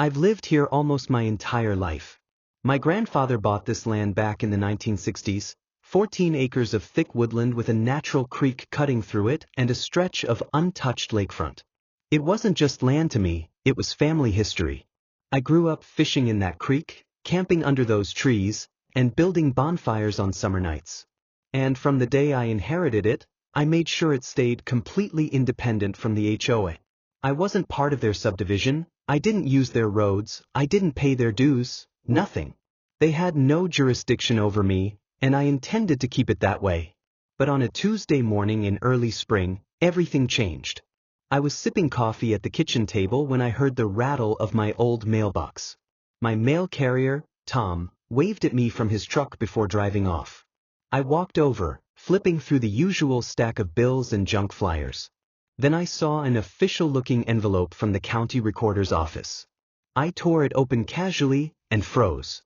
I've lived here almost my entire life. My grandfather bought this land back in the 1960s, 14 acres of thick woodland with a natural creek cutting through it and a stretch of untouched lakefront. It wasn't just land to me, it was family history. I grew up fishing in that creek, camping under those trees, and building bonfires on summer nights. And from the day I inherited it, I made sure it stayed completely independent from the HOA. I wasn't part of their subdivision, I didn't use their roads, I didn't pay their dues, nothing. They had no jurisdiction over me, and I intended to keep it that way. But on a Tuesday morning in early spring, everything changed. I was sipping coffee at the kitchen table when I heard the rattle of my old mailbox. My mail carrier, Tom, waved at me from his truck before driving off. I walked over, flipping through the usual stack of bills and junk flyers. Then I saw an official-looking envelope from the county recorder's office. I tore it open casually and froze.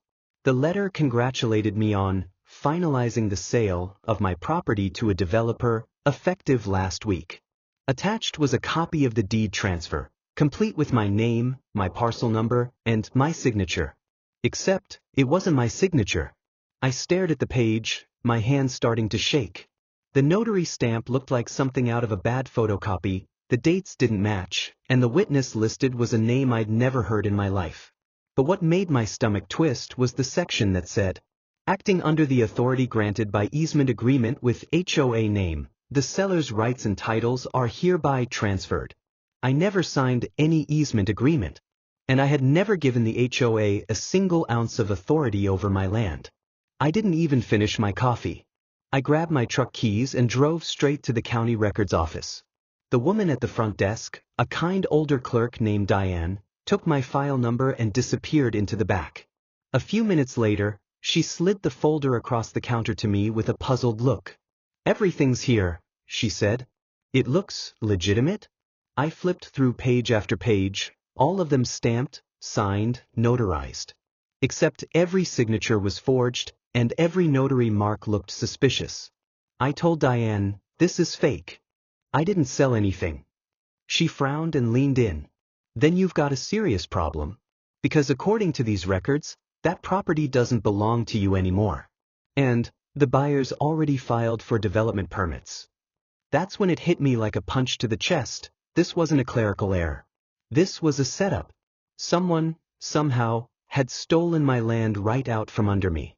The letter congratulated me on finalizing the sale of my property to a developer, effective last week. Attached was a copy of the deed transfer, complete with my name, my parcel number, and my signature. Except, it wasn't my signature. I stared at the page, my hands starting to shake. The notary stamp looked like something out of a bad photocopy, the dates didn't match, and the witness listed was a name I'd never heard in my life. But what made my stomach twist was the section that said, acting under the authority granted by easement agreement with HOA name, the seller's rights and titles are hereby transferred. I never signed any easement agreement, and I had never given the HOA a single ounce of authority over my land. I didn't even finish my coffee. I grabbed my truck keys and drove straight to the county records office. The woman at the front desk, a kind older clerk named Diane, took my file number and disappeared into the back. A few minutes later, she slid the folder across the counter to me with a puzzled look. "Everything's here," she said. "It looks legitimate?" I flipped through page after page, all of them stamped, signed, notarized. Except every signature was forged, and every notary mark looked suspicious. I told Diane, "This is fake. I didn't sell anything." She frowned and leaned in. "Then you've got a serious problem. Because according to these records, that property doesn't belong to you anymore. And the buyer's already filed for development permits." That's when it hit me like a punch to the chest. This wasn't a clerical error. This was a setup. Someone, somehow, had stolen my land right out from under me.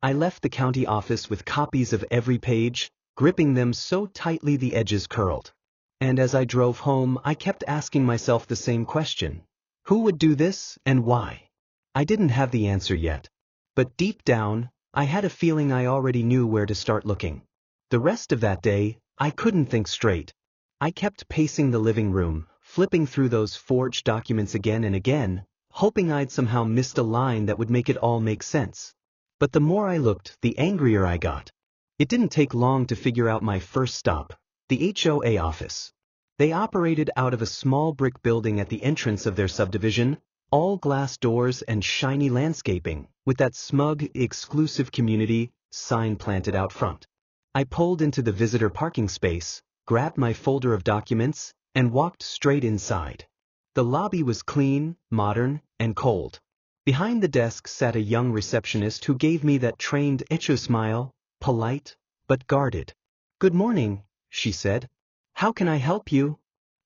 I left the county office with copies of every page, gripping them so tightly the edges curled. And as I drove home, I kept asking myself the same question. Who would do this, and why? I didn't have the answer yet. But deep down, I had a feeling I already knew where to start looking. The rest of that day, I couldn't think straight. I kept pacing the living room, flipping through those forged documents again and again, hoping I'd somehow missed a line that would make it all make sense. But the more I looked, the angrier I got. It didn't take long to figure out my first stop, the HOA office. They operated out of a small brick building at the entrance of their subdivision, all glass doors and shiny landscaping, with that smug, exclusive community sign planted out front. I pulled into the visitor parking space, grabbed my folder of documents, and walked straight inside. The lobby was clean, modern, and cold. Behind the desk sat a young receptionist who gave me that trained echo smile, polite, but guarded. "Good morning," she said. "How can I help you?"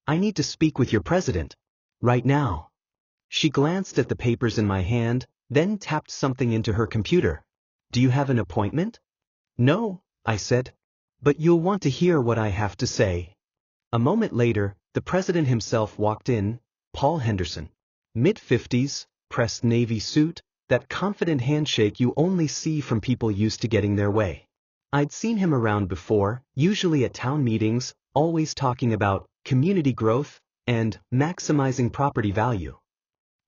"I need to speak with your president. Right now." She glanced at the papers in my hand, then tapped something into her computer. "Do you have an appointment?" "No," I said. "But you'll want to hear what I have to say." A moment later, the president himself walked in, Paul Henderson. Mid-50s, pressed navy suit, that confident handshake you only see from people used to getting their way. I'd seen him around before, usually at town meetings, always talking about community growth and maximizing property value.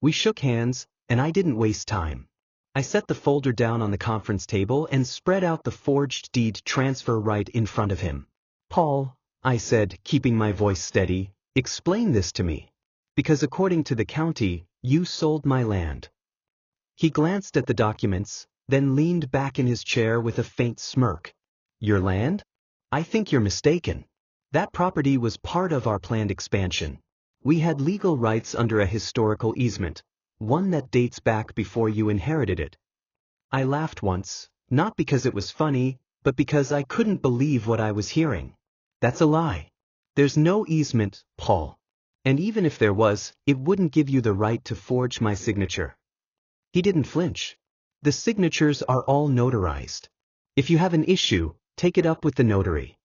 We shook hands, and I didn't waste time. I set the folder down on the conference table and spread out the forged deed transfer right in front of him. "Paul," I said, keeping my voice steady, "explain this to me. Because according to the county, you sold my land." He glanced at the documents, then leaned back in his chair with a faint smirk. "Your land? I think you're mistaken. That property was part of our planned expansion. We had legal rights under a historical easement. one that dates back before you inherited it. I laughed once, not because it was funny, but because I couldn't believe what I was hearing. That's a lie. There's no easement, Paul. And even if there was, it wouldn't give you the right to forge my signature. He didn't flinch. The signatures are all notarized. If you have an issue, take it up with the notary.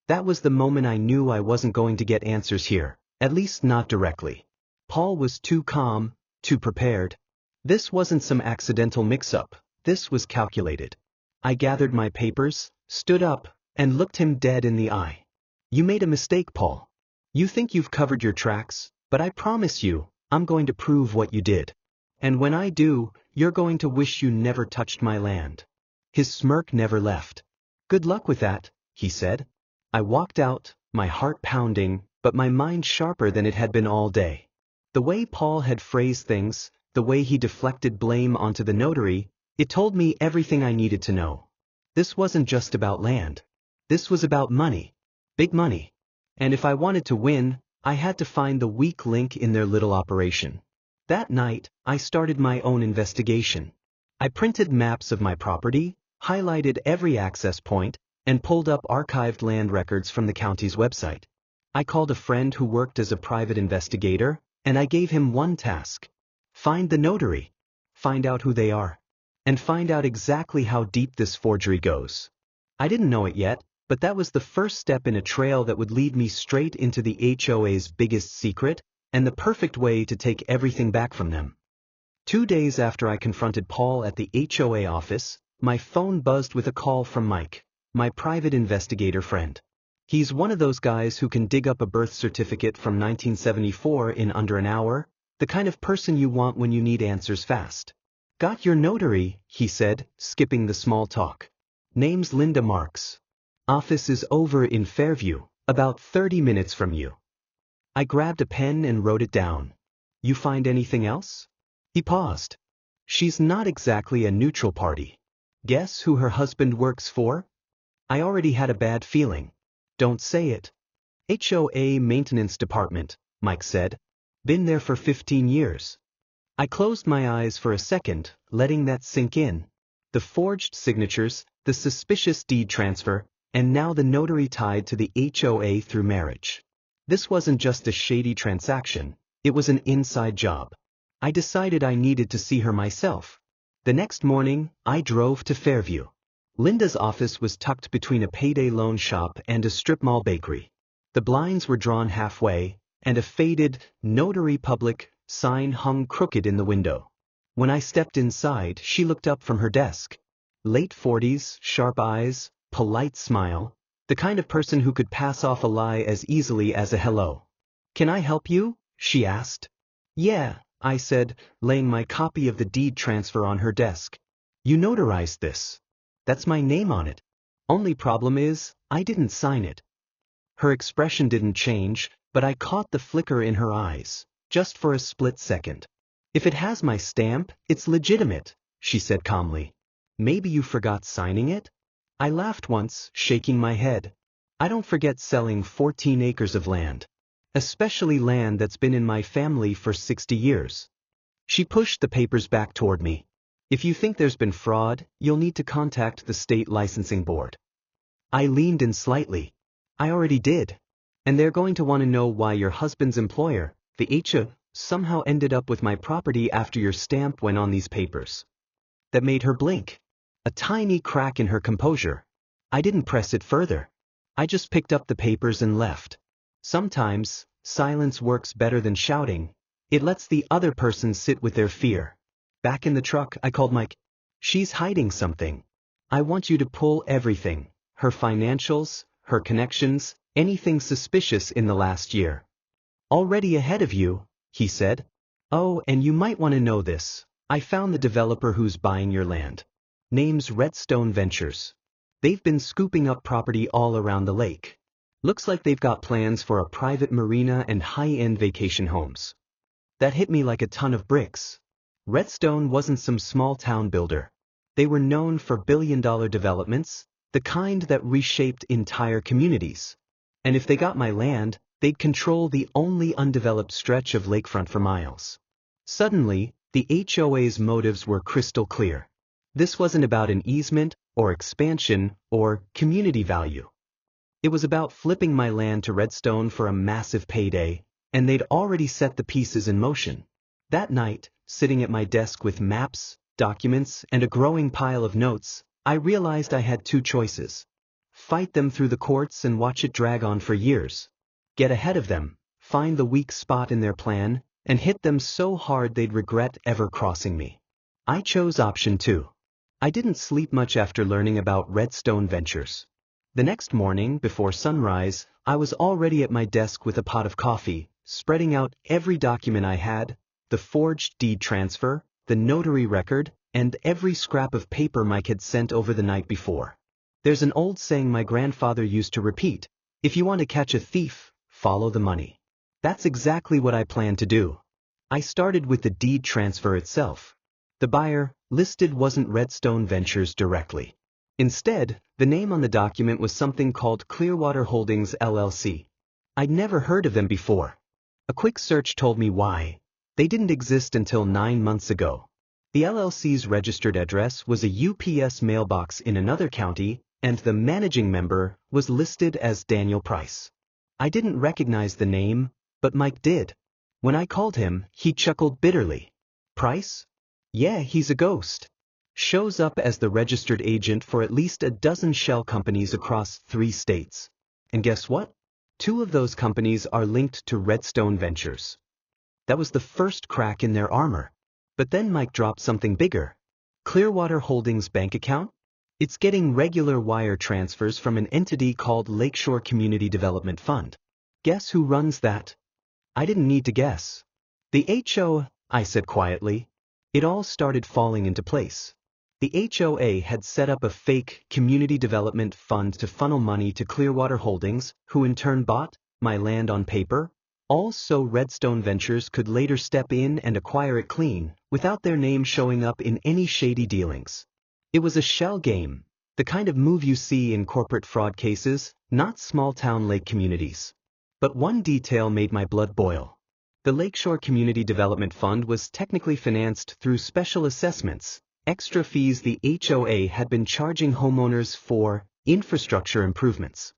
That was the moment I knew I wasn't going to get answers here, at least not directly. Paul was too calm, too prepared. This wasn't some accidental mix-up, this was calculated. I gathered my papers, stood up, and looked him dead in the eye. You made a mistake, Paul. You think you've covered your tracks, but I promise you, I'm going to prove what you did. And when I do, you're going to wish you never touched my land. His smirk never left. Good luck with that, he said. I walked out, my heart pounding, but my mind sharper than it had been all day. The way Paul had phrased things, the way he deflected blame onto the notary, it told me everything I needed to know. This wasn't just about land. This was about money. Big money. And if I wanted to win, I had to find the weak link in their little operation. That night, I started my own investigation. I printed maps of my property, highlighted every access point, and pulled up archived land records from the county's website. I called a friend who worked as a private investigator, and I gave him one task. Find the notary. Find out who they are. And find out exactly how deep this forgery goes. I didn't know it yet, but that was the first step in a trail that would lead me straight into the HOA's biggest secret, and the perfect way to take everything back from them. 2 days after I confronted Paul at the HOA office, my phone buzzed with a call from Mike, my private investigator friend. He's one of those guys who can dig up a birth certificate from 1974 in under an hour, the kind of person you want when you need answers fast. Got your notary, he said, skipping the small talk. Name's Linda Marks. Office is over in Fairview, about 30 minutes from you. I grabbed a pen and wrote it down. You find anything else? He paused. She's not exactly a neutral party. Guess who her husband works for? I already had a bad feeling. Don't say it. HOA Maintenance Department, Mike said. Been there for 15 years. I closed my eyes for a second, letting that sink in. The forged signatures, the suspicious deed transfer, and now the notary tied to the HOA through marriage. This wasn't just a shady transaction, it was an inside job. I decided I needed to see her myself. The next morning, I drove to Fairview. Linda's office was tucked between a payday loan shop and a strip mall bakery. The blinds were drawn halfway, and a faded, Notary Public sign hung crooked in the window. When I stepped inside, she looked up from her desk. Late 40s, sharp eyes, polite smile, the kind of person who could pass off a lie as easily as a hello. Can I help you? She asked. Yeah, I said, laying my copy of the deed transfer on her desk. You notarized this. That's my name on it. Only problem is, I didn't sign it. Her expression didn't change, but I caught the flicker in her eyes, just for a split second. If it has my stamp, it's legitimate, she said calmly. Maybe you forgot signing it? I laughed once, shaking my head. I don't forget selling 14 acres of land. Especially land that's been in my family for 60 years. She pushed the papers back toward me. If you think there's been fraud, you'll need to contact the state licensing board. I leaned in slightly. I already did. And they're going to want to know why your husband's employer, the HOA, somehow ended up with my property after your stamp went on these papers. That made her blink. A tiny crack in her composure. I didn't press it further. I just picked up the papers and left. Sometimes, silence works better than shouting. It lets the other person sit with their fear. Back in the truck, I called Mike. She's hiding something. I want you to pull everything. Her financials, her connections, anything suspicious in the last year. Already ahead of you, he said. Oh, and you might want to know this. I found the developer who's buying your land. Name's Redstone Ventures. They've been scooping up property all around the lake. Looks like they've got plans for a private marina and high-end vacation homes. That hit me like a ton of bricks. Redstone wasn't some small-town builder. They were known for billion-dollar developments, the kind that reshaped entire communities. And if they got my land, they'd control the only undeveloped stretch of lakefront for miles. Suddenly, The HOA's motives were crystal clear. This wasn't about an easement, or expansion, or community value. It was about flipping my land to Redstone for a massive payday, and they'd already set the pieces in motion. That night, sitting at my desk with maps, documents, and a growing pile of notes, I realized I had two choices. Fight them through the courts and watch it drag on for years. Get ahead of them, find the weak spot in their plan, and hit them so hard they'd regret ever crossing me. I chose option 2. I didn't sleep much after learning about Redstone Ventures. The next morning, before sunrise, I was already at my desk with a pot of coffee, spreading out every document I had, the forged deed transfer, the notary record, and every scrap of paper Mike had sent over the night before. There's an old saying my grandfather used to repeat: if you want to catch a thief, follow the money. That's exactly what I planned to do. I started with the deed transfer itself. The buyer listed wasn't Redstone Ventures directly. Instead, the name on the document was something called Clearwater Holdings LLC. I'd never heard of them before. A quick search told me why. They didn't exist until 9 months ago. The LLC's registered address was a UPS mailbox in another county, and the managing member was listed as Daniel Price. I didn't recognize the name, but Mike did. When I called him, he chuckled bitterly. Price? Yeah, he's a ghost. Shows up as the registered agent for at least a dozen shell companies across 3 states. And guess what? 2 of those companies are linked to Redstone Ventures. That was the first crack in their armor. But then Mike dropped something bigger. Clearwater Holdings bank account? It's getting regular wire transfers from an entity called Lakeshore Community Development Fund. Guess who runs that? I didn't need to guess. The HOA, I said quietly. It all started falling into place. The HOA had set up a fake community development fund to funnel money to Clearwater Holdings, who in turn bought my land on paper, all so Redstone Ventures could later step in and acquire it clean, without their name showing up in any shady dealings. It was a shell game, the kind of move you see in corporate fraud cases, not small-town lake communities. But one detail made my blood boil. The Lakeshore Community Development Fund was technically financed through special assessments, extra fees the HOA had been charging homeowners for infrastructure improvements.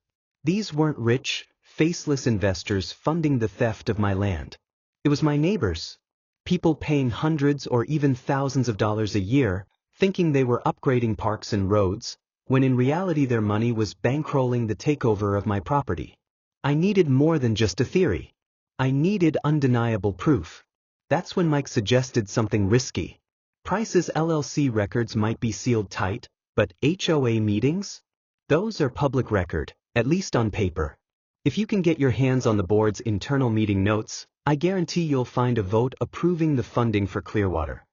These weren't rich, faceless investors funding the theft of my land. It was my neighbors, people paying hundreds or even thousands of dollars a year, thinking they were upgrading parks and roads, when in reality their money was bankrolling the takeover of my property. I needed more than just a theory. I needed undeniable proof. That's when Mike suggested something risky. Price's LLC records might be sealed tight, but HOA meetings? Those are public record, at least on paper. If you can get your hands on the board's internal meeting notes, I guarantee you'll find a vote approving the funding for Clearwater.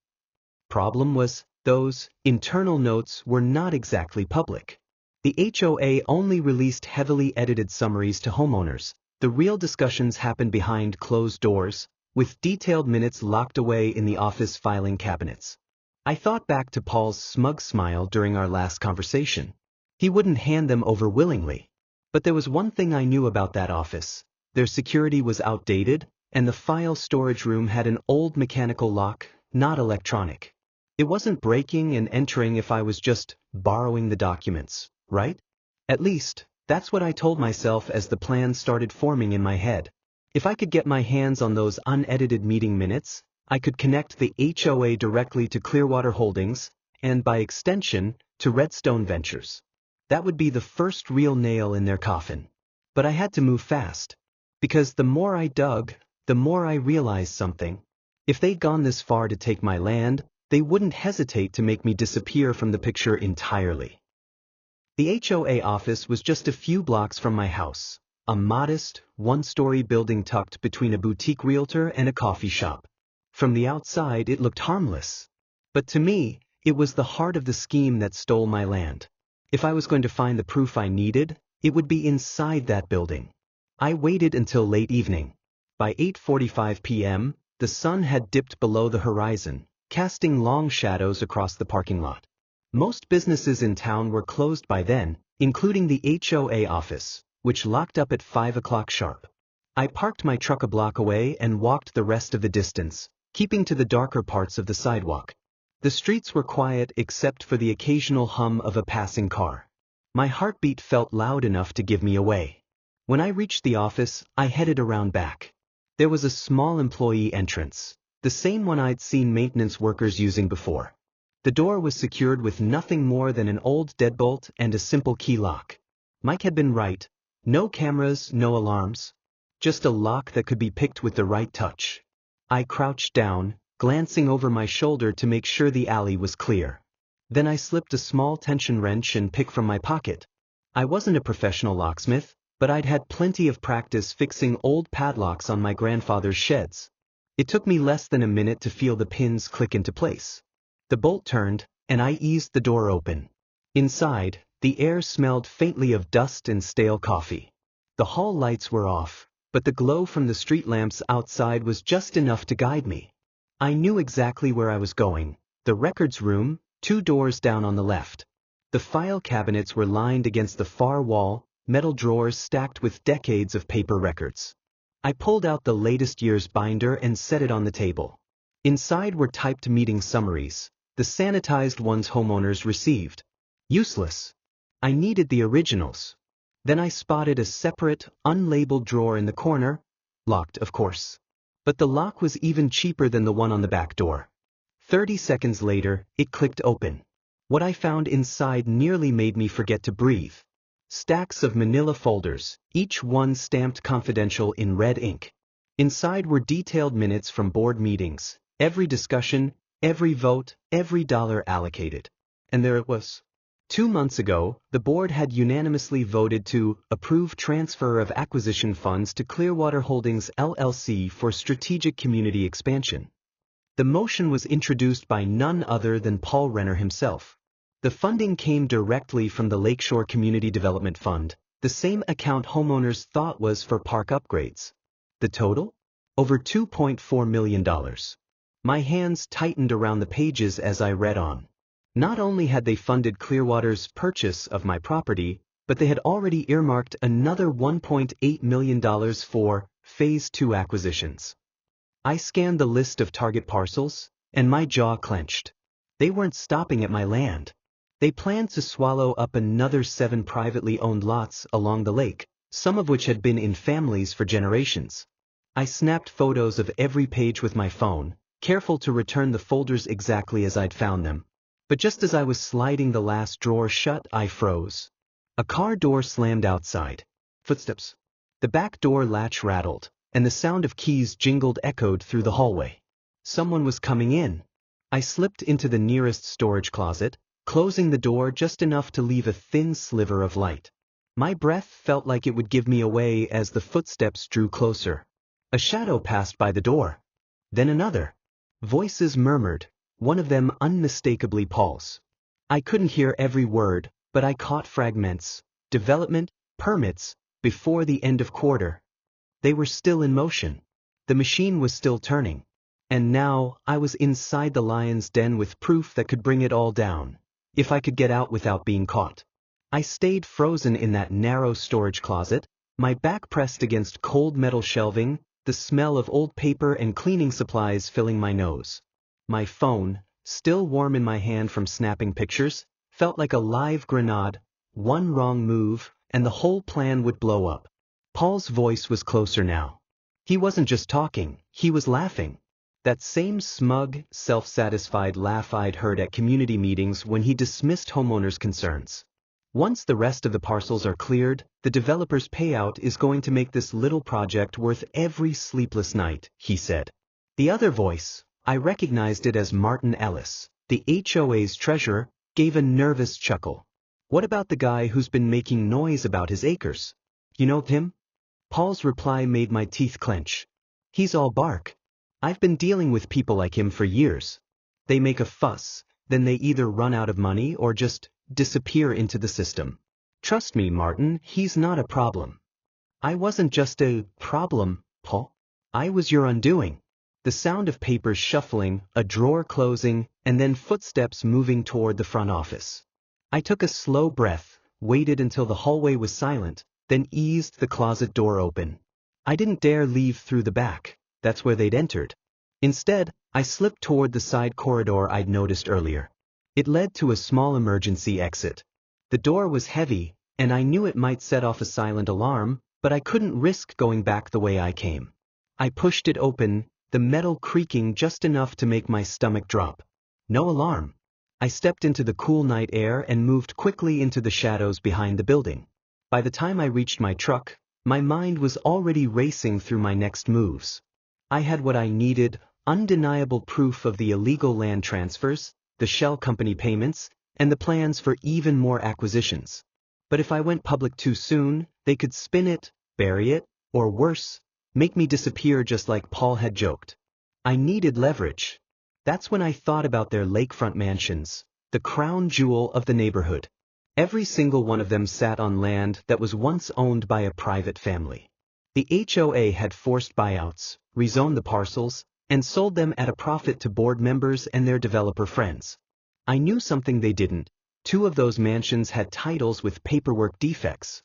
Problem was, those internal notes were not exactly public. The HOA only released heavily edited summaries to homeowners. The real discussions happened behind closed doors, with detailed minutes locked away in the office filing cabinets. I thought back to Paul's smug smile during our last conversation. He wouldn't hand them over willingly. But there was one thing I knew about that office. Their security was outdated, and the file storage room had an old mechanical lock, not electronic. It wasn't breaking and entering if I was just borrowing the documents, right? At least, that's what I told myself as the plan started forming in my head. If I could get my hands on those unedited meeting minutes, I could connect the HOA directly to Clearwater Holdings, and by extension, to Redstone Ventures. That would be the first real nail in their coffin. But I had to move fast. Because the more I dug, the more I realized something. If they'd gone this far to take my land, they wouldn't hesitate to make me disappear from the picture entirely. The HOA office was just a few blocks from my house, a modest, one-story building tucked between a boutique realtor and a coffee shop. From the outside it looked harmless. But to me, it was the heart of the scheme that stole my land. If I was going to find the proof I needed, it would be inside that building. I waited until late evening. By 8:45 p.m., the sun had dipped below the horizon, casting long shadows across the parking lot. Most businesses in town were closed by then, including the HOA office, which locked up at 5 o'clock sharp. I parked my truck a block away and walked the rest of the distance, keeping to the darker parts of the sidewalk. The streets were quiet except for the occasional hum of a passing car. My heartbeat felt loud enough to give me away. When I reached the office, I headed around back. There was a small employee entrance, the same one I'd seen maintenance workers using before. The door was secured with nothing more than an old deadbolt and a simple key lock. Mike had been right. No cameras, no alarms. Just a lock that could be picked with the right touch. I crouched down, glancing over my shoulder to make sure the alley was clear. Then I slipped a small tension wrench and pick from my pocket. I wasn't a professional locksmith, but I'd had plenty of practice fixing old padlocks on my grandfather's sheds. It took me less than a minute to feel the pins click into place. The bolt turned, and I eased the door open. Inside, the air smelled faintly of dust and stale coffee. The hall lights were off, but the glow from the street lamps outside was just enough to guide me. I knew exactly where I was going: the records room, 2 doors down on the left. The file cabinets were lined against the far wall, metal drawers stacked with decades of paper records. I pulled out the latest year's binder and set it on the table. Inside were typed meeting summaries, the sanitized ones homeowners received. Useless. I needed the originals. Then I spotted a separate, unlabeled drawer in the corner, locked of course. But the lock was even cheaper than the one on the back door. 30 seconds later, it clicked open. What I found inside nearly made me forget to breathe. Stacks of manila folders, each one stamped confidential in red ink. Inside were detailed minutes from board meetings, every discussion, every vote, every dollar allocated. And there it was. 2 months ago, the board had unanimously voted to approve transfer of acquisition funds to Clearwater Holdings LLC for strategic community expansion. The motion was introduced by none other than Paul Renner himself. The funding came directly from the Lakeshore Community Development Fund, the same account homeowners thought was for park upgrades. The total? Over $2.4 million. My hands tightened around the pages as I read on. Not only had they funded Clearwater's purchase of my property, but they had already earmarked another $1.8 million for Phase 2 acquisitions. I scanned the list of target parcels, and my jaw clenched. They weren't stopping at my land. They planned to swallow up another 7 privately owned lots along the lake, some of which had been in families for generations. I snapped photos of every page with my phone, careful to return the folders exactly as I'd found them. But just as I was sliding the last drawer shut, I froze. A car door slammed outside. Footsteps. The back door latch rattled, and the sound of keys jingled echoed through the hallway. Someone was coming in. I slipped into the nearest storage closet, closing the door just enough to leave a thin sliver of light. My breath felt like it would give me away as the footsteps drew closer. A shadow passed by the door. Then another. Voices murmured, one of them unmistakably Paul's. I couldn't hear every word, but I caught fragments. Development, permits, before the end of quarter. They were still in motion. The machine was still turning. And now, I was inside the lion's den with proof that could bring it all down. If I could get out without being caught. I stayed frozen in that narrow storage closet, my back pressed against cold metal shelving, the smell of old paper and cleaning supplies filling my nose. My phone, still warm in my hand from snapping pictures, felt like a live grenade. One wrong move, and the whole plan would blow up. Paul's voice was closer now. He wasn't just talking, he was laughing. That same smug, self-satisfied laugh I'd heard at community meetings when he dismissed homeowners' concerns. Once the rest of the parcels are cleared, the developer's payout is going to make this little project worth every sleepless night, he said. The other voice, I recognized it as Martin Ellis, the HOA's treasurer, gave a nervous chuckle. What about the guy who's been making noise about his acres? You know him? Paul's reply made my teeth clench. He's all bark. I've been dealing with people like him for years. They make a fuss, then they either run out of money or just disappear into the system. Trust me, Martin, he's not a problem. I wasn't just a problem, Paul. I was your undoing. The sound of papers shuffling, a drawer closing, and then footsteps moving toward the front office. I took a slow breath, waited until the hallway was silent, then eased the closet door open. I didn't dare leave through the back. That's where they'd entered. Instead, I slipped toward the side corridor I'd noticed earlier. It led to a small emergency exit. The door was heavy, and I knew it might set off a silent alarm, but I couldn't risk going back the way I came. I pushed it open, the metal creaking just enough to make my stomach drop. No alarm. I stepped into the cool night air and moved quickly into the shadows behind the building. By the time I reached my truck, my mind was already racing through my next moves. I had what I needed: undeniable proof of the illegal land transfers, the shell company payments, and the plans for even more acquisitions. But if I went public too soon, they could spin it, bury it, or worse, make me disappear just like Paul had joked. I needed leverage. That's when I thought about their lakefront mansions, the crown jewel of the neighborhood. Every single one of them sat on land that was once owned by a private family. The HOA had forced buyouts, rezoned the parcels, and sold them at a profit to board members and their developer friends. I knew something they didn't. 2 of those mansions had titles with paperwork defects.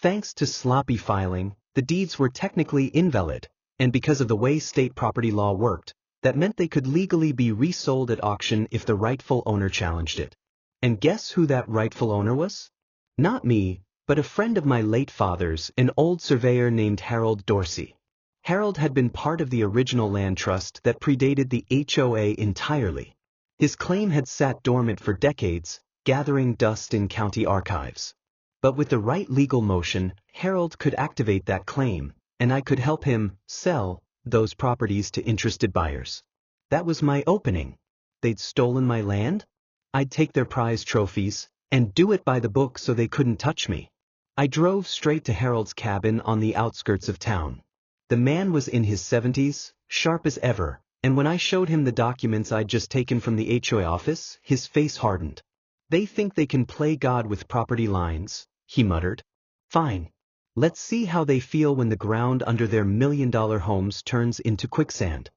Thanks to sloppy filing, the deeds were technically invalid, and because of the way state property law worked, that meant they could legally be resold at auction if the rightful owner challenged it. And guess who that rightful owner was? Not me, but a friend of my late father's, an old surveyor named Harold Dorsey. Harold had been part of the original land trust that predated the HOA entirely. His claim had sat dormant for decades, gathering dust in county archives. But with the right legal motion, Harold could activate that claim, and I could help him sell those properties to interested buyers. That was my opening. They'd stolen my land? I'd take their prize trophies, and do it by the book so they couldn't touch me. I drove straight to Harold's cabin on the outskirts of town. The man was in his 70s, sharp as ever, and when I showed him the documents I'd just taken from the HOA office, his face hardened. "They think they can play God with property lines," he muttered. "Fine. Let's see how they feel when the ground under their million-dollar homes turns into quicksand."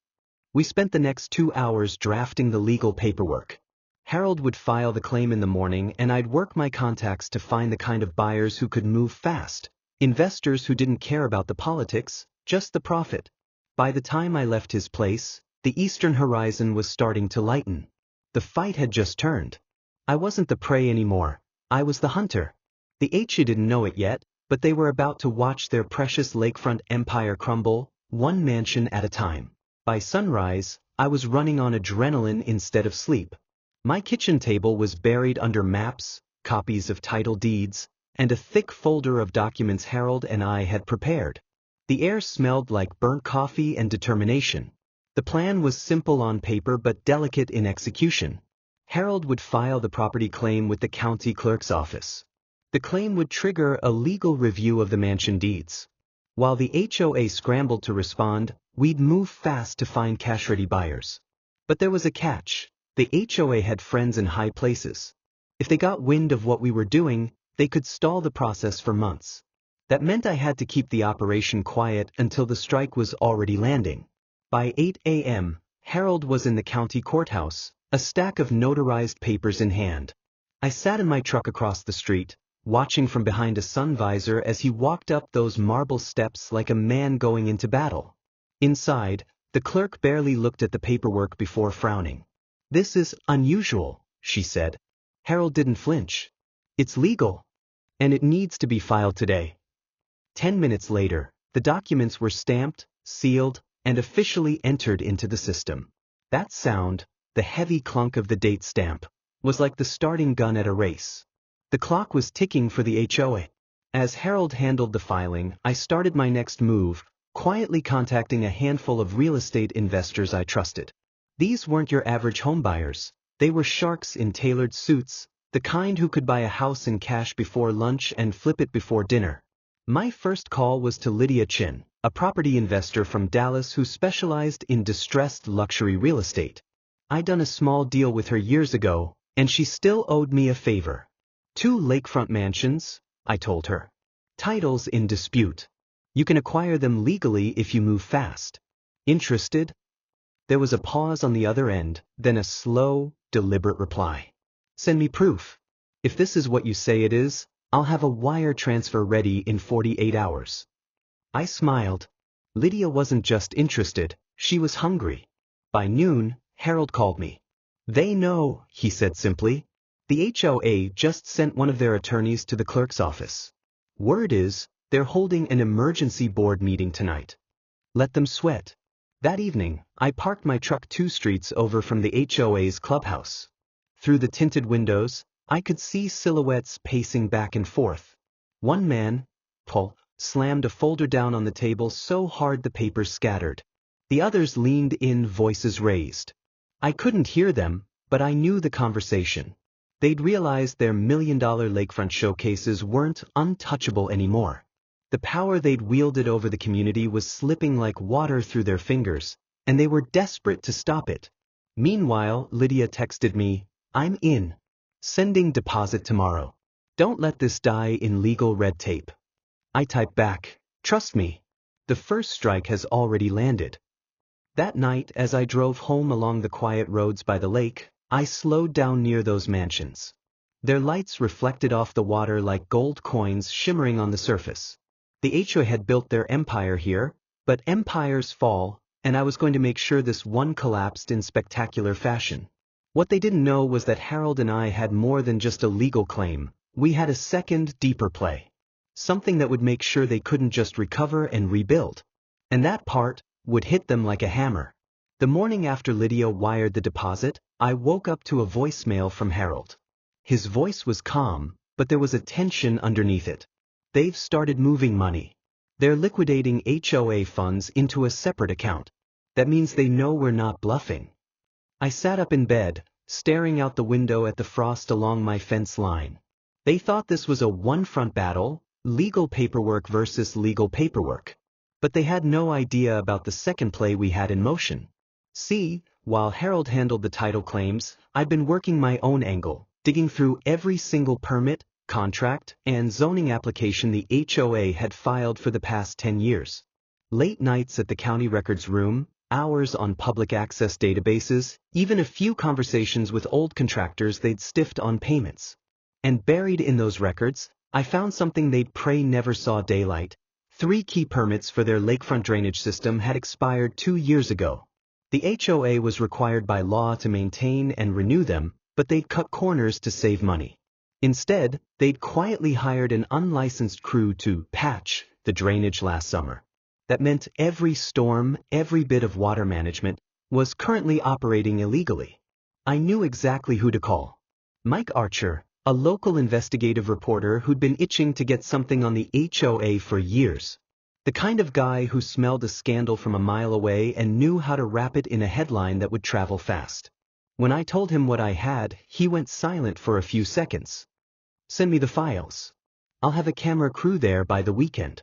We spent the next 2 hours drafting the legal paperwork. Harold would file the claim in the morning, and I'd work my contacts to find the kind of buyers who could move fast, investors who didn't care about the politics, just the profit. By the time I left his place, the eastern horizon was starting to lighten. The fight had just turned. I wasn't the prey anymore. I was the hunter. The HOA didn't know it yet, but they were about to watch their precious lakefront empire crumble, one mansion at a time. By sunrise, I was running on adrenaline instead of sleep. My kitchen table was buried under maps, copies of title deeds, and a thick folder of documents Harold and I had prepared. The air smelled like burnt coffee and determination. The plan was simple on paper but delicate in execution. Harold would file the property claim with the county clerk's office. The claim would trigger a legal review of the mansion deeds. While the HOA scrambled to respond, we'd move fast to find cash-ready buyers. But there was a catch. The HOA had friends in high places. If they got wind of what we were doing, they could stall the process for months. That meant I had to keep the operation quiet until the strike was already landing. By 8 a.m., Harold was in the county courthouse, a stack of notarized papers in hand. I sat in my truck across the street, watching from behind a sun visor as he walked up those marble steps like a man going into battle. Inside, the clerk barely looked at the paperwork before frowning. "This is unusual," she said. Harold didn't flinch. "It's legal. And it needs to be filed today." 10 minutes later, the documents were stamped, sealed, and officially entered into the system. That sound, the heavy clunk of the date stamp, was like the starting gun at a race. The clock was ticking for the HOA. As Harold handled the filing, I started my next move, quietly contacting a handful of real estate investors I trusted. These weren't your average homebuyers. They were sharks in tailored suits, the kind who could buy a house in cash before lunch and flip it before dinner. My first call was to Lydia Chin, a property investor from Dallas who specialized in distressed luxury real estate. I'd done a small deal with her years ago, and she still owed me a favor. 2 lakefront mansions, I told her. Titles in dispute. You can acquire them legally if you move fast. Interested? There was a pause on the other end, then a slow, deliberate reply. "Send me proof. If this is what you say it is, I'll have a wire transfer ready in 48 hours. I smiled. Lydia wasn't just interested, she was hungry. By noon, Harold called me. "They know," he said simply. "The HOA just sent one of their attorneys to the clerk's office. Word is, they're holding an emergency board meeting tonight. Let them sweat." That evening, I parked my truck 2 streets over from the HOA's clubhouse. Through the tinted windows, I could see silhouettes pacing back and forth. One man, Paul, slammed a folder down on the table so hard the papers scattered. The others leaned in, voices raised. I couldn't hear them, but I knew the conversation. They'd realized their million-dollar lakefront showcases weren't untouchable anymore. The power they'd wielded over the community was slipping like water through their fingers, and they were desperate to stop it. Meanwhile, Lydia texted me, "I'm in. Sending deposit tomorrow. Don't let this die in legal red tape." I typed back, "Trust me. The first strike has already landed." That night, as I drove home along the quiet roads by the lake, I slowed down near those mansions. Their lights reflected off the water like gold coins shimmering on the surface. The HOA had built their empire here, but empires fall, and I was going to make sure this one collapsed in spectacular fashion. What they didn't know was that Harold and I had more than just a legal claim. We had a second, deeper play. Something that would make sure they couldn't just recover and rebuild. And that part would hit them like a hammer. The morning after Lydia wired the deposit, I woke up to a voicemail from Harold. His voice was calm, but there was a tension underneath it. "They've started moving money. They're liquidating HOA funds into a separate account. That means they know we're not bluffing." I sat up in bed, staring out the window at the frost along my fence line. They thought this was a one-front battle, legal paperwork versus legal paperwork. But they had no idea about the second play we had in motion. See, while Harold handled the title claims, I'd been working my own angle, digging through every single permit, contract, and zoning application the HOA had filed for the past 10 years. Late nights at the county records room, hours on public access databases, even a few conversations with old contractors they'd stiffed on payments. And buried in those records, I found something they'd pray never saw daylight. 3 key permits for their lakefront drainage system had expired 2 years ago. The HOA was required by law to maintain and renew them, but they'd cut corners to save money. Instead, they'd quietly hired an unlicensed crew to patch the drainage last summer. That meant every storm, every bit of water management, was currently operating illegally. I knew exactly who to call. Mike Archer, a local investigative reporter who'd been itching to get something on the HOA for years. The kind of guy who smelled a scandal from a mile away and knew how to wrap it in a headline that would travel fast. When I told him what I had, he went silent for a few seconds. "Send me the files. I'll have a camera crew there by the weekend."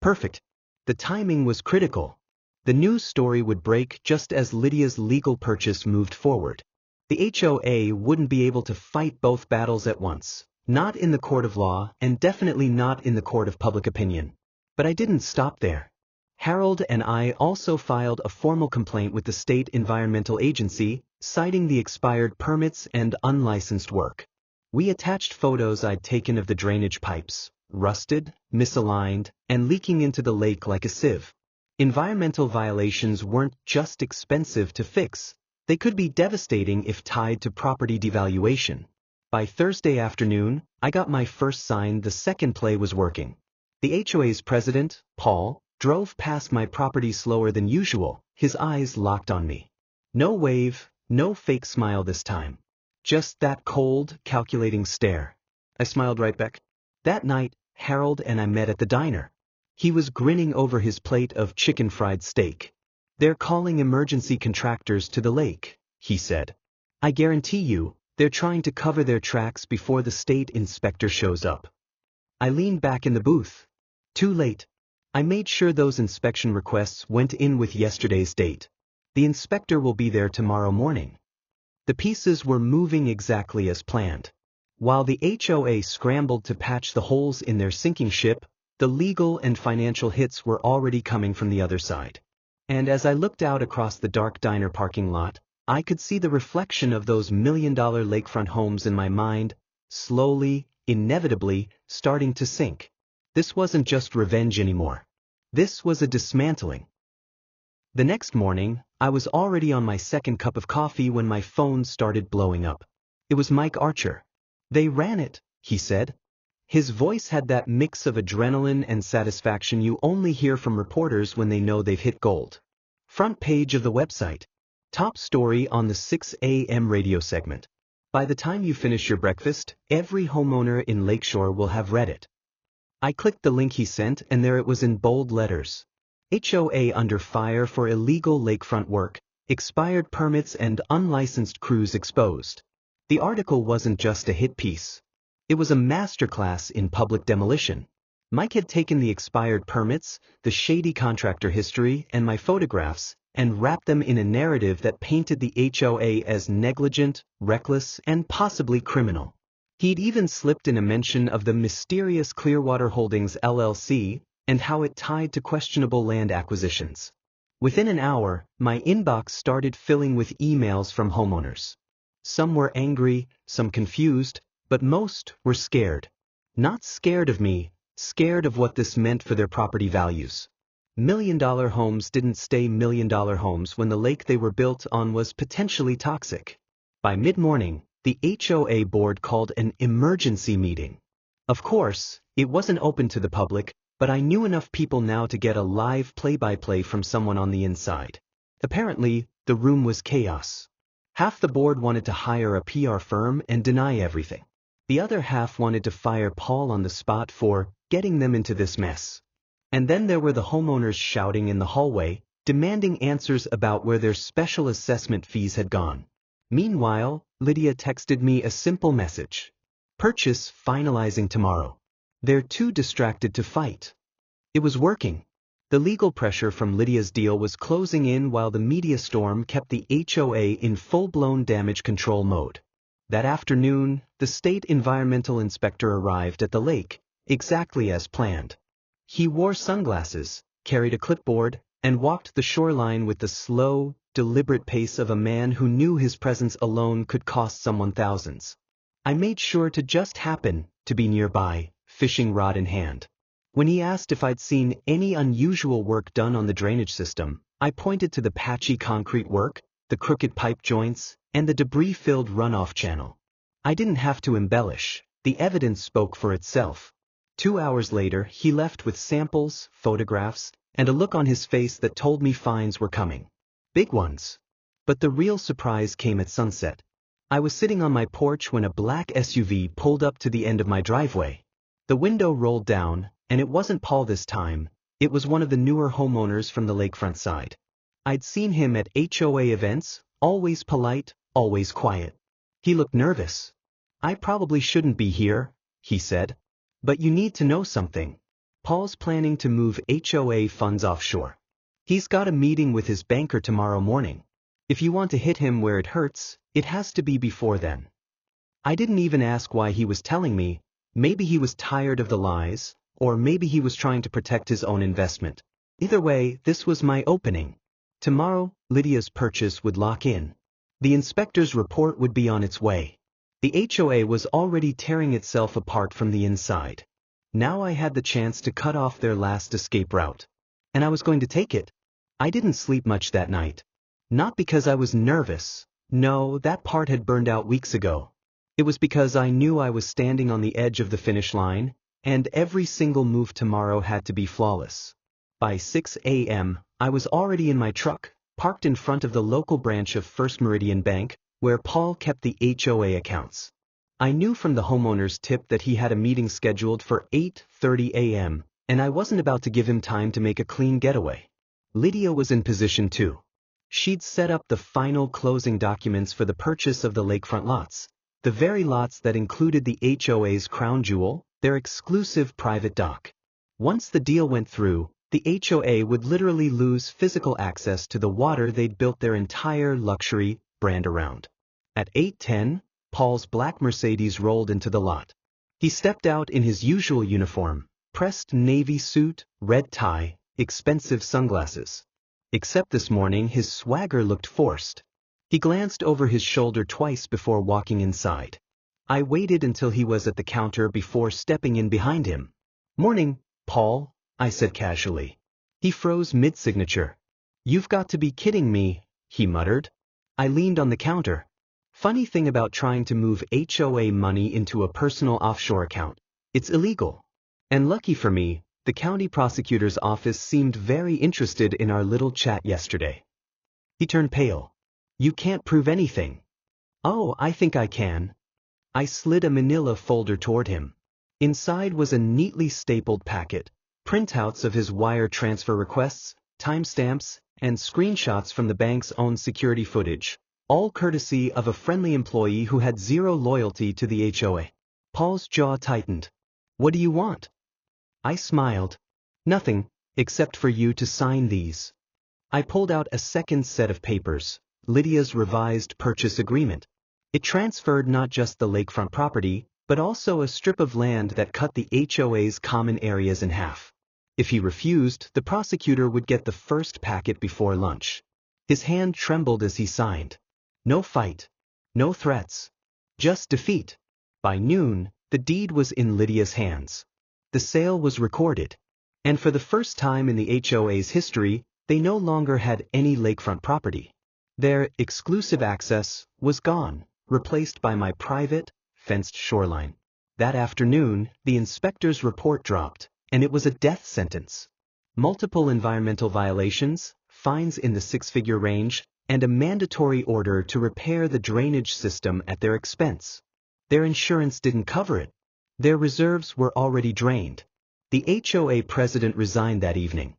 Perfect. The timing was critical. The news story would break just as Lydia's legal purchase moved forward. The HOA wouldn't be able to fight both battles at once, not in the court of law and definitely not in the court of public opinion. But I didn't stop there. Harold and I also filed a formal complaint with the state environmental agency, citing the expired permits and unlicensed work. We attached photos I'd taken of the drainage pipes, rusted, misaligned, and leaking into the lake like a sieve. Environmental violations weren't just expensive to fix. They could be devastating if tied to property devaluation. By Thursday afternoon, I got my first sign the second play was working. The HOA's president, Paul, drove past my property slower than usual, his eyes locked on me. No wave, no fake smile this time. Just that cold, calculating stare. I smiled right back. That night, Harold and I met at the diner. He was grinning over his plate of chicken fried steak. "They're calling emergency contractors to the lake," he said. "I guarantee you, they're trying to cover their tracks before the state inspector shows up." I leaned back in the booth. Too late. I made sure those inspection requests went in with yesterday's date. The inspector will be there tomorrow morning. The pieces were moving exactly as planned. While the HOA scrambled to patch the holes in their sinking ship, the legal and financial hits were already coming from the other side. And as I looked out across the dark diner parking lot, I could see the reflection of those million-dollar lakefront homes in my mind, slowly, inevitably, starting to sink. This wasn't just revenge anymore. This was a dismantling. The next morning, I was already on my second cup of coffee when my phone started blowing up. It was Mike Archer. "They ran it," he said. His voice had that mix of adrenaline and satisfaction you only hear from reporters when they know they've hit gold. Front page of the website. Top story on the 6 a.m. radio segment. By the time you finish your breakfast, every homeowner in Lakeshore will have read it. I clicked the link he sent and there it was in bold letters. HOA under fire for illegal lakefront work, expired permits and unlicensed crews exposed. The article wasn't just a hit piece. It was a masterclass in public demolition. Mike had taken the expired permits, the shady contractor history, and my photographs, and wrapped them in a narrative that painted the HOA as negligent, reckless, and possibly criminal. He'd even slipped in a mention of the mysterious Clearwater Holdings LLC, and how it tied to questionable land acquisitions. Within an hour, my inbox started filling with emails from homeowners. Some were angry, some confused, but most were scared. Not scared of me, scared of what this meant for their property values. Million-dollar homes didn't stay million-dollar homes when the lake they were built on was potentially toxic. By mid-morning, the HOA board called an emergency meeting. Of course, it wasn't open to the public, but I knew enough people now to get a live play-by-play from someone on the inside. Apparently, the room was chaos. Half the board wanted to hire a PR firm and deny everything. The other half wanted to fire Paul on the spot for getting them into this mess. And then there were the homeowners shouting in the hallway, demanding answers about where their special assessment fees had gone. Meanwhile, Lydia texted me a simple message. "Purchase finalizing tomorrow." They're too distracted to fight. It was working. The legal pressure from Lydia's deal was closing in while the media storm kept the HOA in full-blown damage control mode. That afternoon, the state environmental inspector arrived at the lake, exactly as planned. He wore sunglasses, carried a clipboard, and walked the shoreline with the slow, deliberate pace of a man who knew his presence alone could cost someone thousands. I made sure to just happen to be nearby, fishing rod in hand. When he asked if I'd seen any unusual work done on the drainage system, I pointed to the patchy concrete work, the crooked pipe joints, and the debris-filled runoff channel. I didn't have to embellish. The evidence spoke for itself. 2 hours later, he left with samples, photographs, and a look on his face that told me fines were coming. Big ones. But the real surprise came at sunset. I was sitting on my porch when a black SUV pulled up to the end of my driveway. The window rolled down, and it wasn't Paul this time. It was one of the newer homeowners from the lakefront side. I'd seen him at HOA events, always polite, always quiet. He looked nervous. "I probably shouldn't be here," he said. "But you need to know something. Paul's planning to move HOA funds offshore. He's got a meeting with his banker tomorrow morning. If you want to hit him where it hurts, it has to be before then." I didn't even ask why he was telling me. Maybe he was tired of the lies, or maybe he was trying to protect his own investment. Either way, this was my opening. Tomorrow, Lydia's purchase would lock in. The inspector's report would be on its way. The HOA was already tearing itself apart from the inside. Now I had the chance to cut off their last escape route. And I was going to take it. I didn't sleep much that night. Not because I was nervous. No, that part had burned out weeks ago. It was because I knew I was standing on the edge of the finish line, and every single move tomorrow had to be flawless. By 6 a.m., I was already in my truck, parked in front of the local branch of First Meridian Bank, where Paul kept the HOA accounts. I knew from the homeowner's tip that he had a meeting scheduled for 8:30 a.m., and I wasn't about to give him time to make a clean getaway. Lydia was in position too. She'd set up the final closing documents for the purchase of the lakefront lots, the very lots that included the HOA's crown jewel, their exclusive private dock. Once the deal went through, the HOA would literally lose physical access to the water they'd built their entire luxury brand around. At 8:10, Paul's black Mercedes rolled into the lot. He stepped out in his usual uniform, pressed navy suit, red tie, expensive sunglasses. Except this morning his swagger looked forced. He glanced over his shoulder twice before walking inside. I waited until he was at the counter before stepping in behind him. "Morning, Paul," I said casually. He froze mid-signature. "You've got to be kidding me," he muttered. I leaned on the counter. Funny thing about trying to move HOA money into a personal offshore account. It's illegal. And lucky for me, the county prosecutor's office seemed very interested in our little chat yesterday. He turned pale. You can't prove anything. Oh, I think I can. I slid a manila folder toward him. Inside was a neatly stapled packet, printouts of his wire transfer requests, timestamps, and screenshots from the bank's own security footage, all courtesy of a friendly employee who had zero loyalty to the HOA. Paul's jaw tightened. What do you want? I smiled. Nothing, except for you to sign these. I pulled out a second set of papers, Lydia's revised purchase agreement. It transferred not just the lakefront property, but also a strip of land that cut the HOA's common areas in half. If he refused, the prosecutor would get the first packet before lunch. His hand trembled as he signed. No fight. No threats. Just defeat. By noon, the deed was in Lydia's hands. The sale was recorded. And for the first time in the HOA's history, they no longer had any lakefront property. Their exclusive access was gone, replaced by my private, fenced shoreline. That afternoon, the inspector's report dropped, and it was a death sentence. Multiple environmental violations, fines in the six-figure range, and a mandatory order to repair the drainage system at their expense. Their insurance didn't cover it. Their reserves were already drained. The HOA president resigned that evening.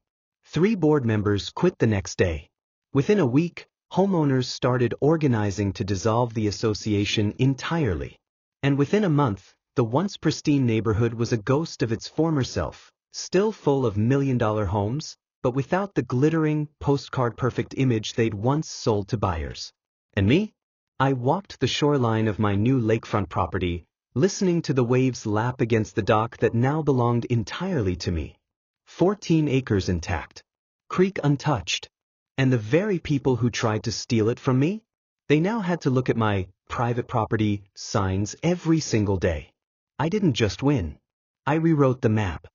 3 board members quit the next day. Within a week, homeowners started organizing to dissolve the association entirely. And within a month, the once pristine neighborhood was a ghost of its former self, still full of million-dollar homes, but without the glittering, postcard-perfect image they'd once sold to buyers. And me? I walked the shoreline of my new lakefront property, listening to the waves lap against the dock that now belonged entirely to me. 14 acres intact. Creek untouched. And the very people who tried to steal it from me? They now had to look at my private property signs every single day. I didn't just win. I rewrote the map.